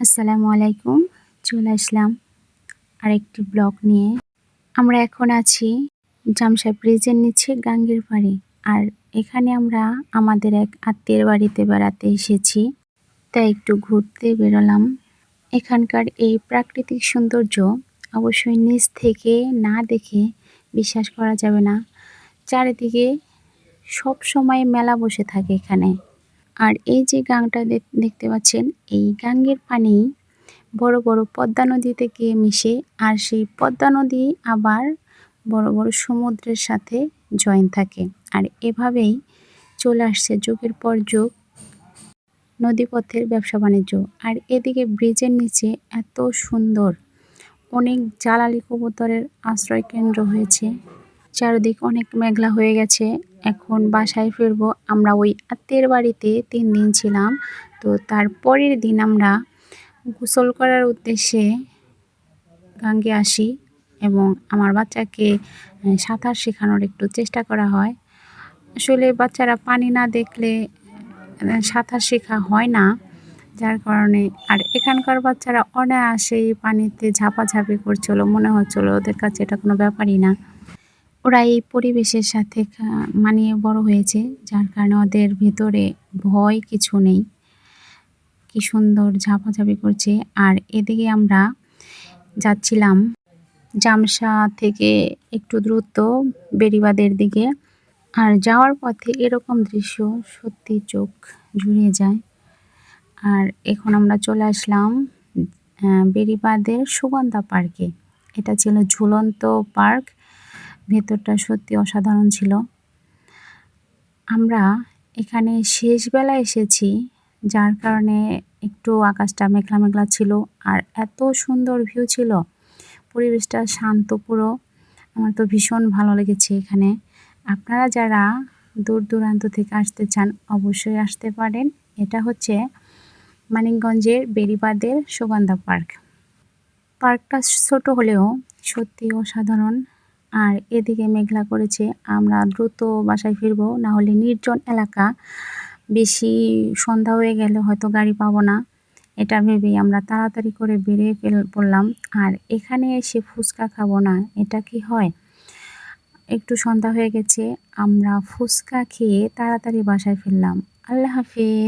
আসসালামু আলাইকুম। চলে আসলাম আরেকটি ব্লগ নিয়ে। আমরা এখন আছি জামশা ব্রিজের নিচে গাঙ্গের পাড়ে। আর এখানে আমরা আমাদের এক আত্মীয়ের বাড়িতে বেড়াতে এসেছি। তাই একটু ঘুরতে বেরোলাম। এখানকার এই প্রাকৃতিক সৌন্দর্য অবশ্যই নিচ থেকে না দেখে বিশ্বাস করা যাবে না। চারিদিকে সব সময় মেলা বসে থাকে এখানে। আর এই যে গাংটা দেখতে পাচ্ছেন, এই গাঙ্গের পানি বড় বড় পদ্মা নদীতে গিয়ে মিশে, আর সেই পদ্মা নদী আবার বড় বড় সমুদ্রের সাথে জয়েন থাকে। আর এভাবেই চলে আসছে যুগের পর যুগ নদীপথের ব্যবসা বাণিজ্য। আর এদিকে ব্রিজের নিচে এত সুন্দর অনেক জালালি কবুতরের আশ্রয় কেন্দ্র হয়েছে। চারিদিক অনেক মেঘলা হয়ে গেছে। এখন বাসায় ফিরবো। আমরা ওই আত্মীয়ের বাড়িতে 3 দিন ছিলাম। তো তার পরের দিন আমরা গোসল করার উদ্দেশ্যে গাঙ্গে আসি এবং আমার বাচ্চাকে সাঁতার শেখানোর একটু চেষ্টা করা হয়। আসলে বাচ্চারা পানি না দেখলে সাঁতার শেখা হয় না, যার কারণে। আর এখানকার বাচ্চারা অনায়াসেই পানিতে ঝাপাঝাপি করছিল, মনে হচ্ছিল ওদের কাছে এটা কোনো ব্যাপারই না। ওরা এই পরিবেশের সাথে মানিয়ে বড় হয়েছে, যার কারণে ওদের ভেতরে ভয় কিছু নেই। কি সুন্দর ঝাপাঝাপি করছে। আর এদিকে আমরা যাচ্ছিলাম জামশা থেকে একটু দ্রুত বেড়িবাঁধের দিকে। আর যাওয়ার পথে এরকম দৃশ্য সত্যি চোখ জুড়িয়ে যায়। আর এখন আমরা চলে আসলাম বেড়িবাঁধের সুগন্ধা পার্কে। এটা ছিল ঝুলন্ত পার্ক। ভেতরটা সত্যি অসাধারণ ছিল। আমরা এখানে শেষ বেলা এসেছি, যার কারণে একটু আকাশটা মেঘলা মেঘলা ছিল। আর এত সুন্দর ভিউ ছিল, পরিবেশটা শান্ত পুরো। আমার তো ভীষণ ভালো লেগেছে এখানে। আপনারা যারা দূর দূরান্ত থেকে আসতে চান অবশ্যই আসতে পারেন। এটা হচ্ছে মানিকগঞ্জের বেড়িবাঁধের সুগন্ধা পার্ক। পার্কটা ছোট হলেও সত্যি অসাধারণ। আর এদিকে মেঘলা করেছে, আমরা দ্রুত বাসায় ফিরবো, না হলে নির্জন এলাকা, বেশি সন্ধ্যা হয়ে গেলে হয়তো গাড়ি পাবো না। এটা ভেবেই আমরা তাড়াতাড়ি করে বেরিয়ে পড়লাম। আর এখানে এসে ফুচকা খাবো না, এটা কি হয়? একটু সন্ধ্যা হয়ে গেছে, আমরা ফুচকা খেয়ে তাড়াতাড়ি বাসায় ফিরলাম। আল্লাহ হাফেজ।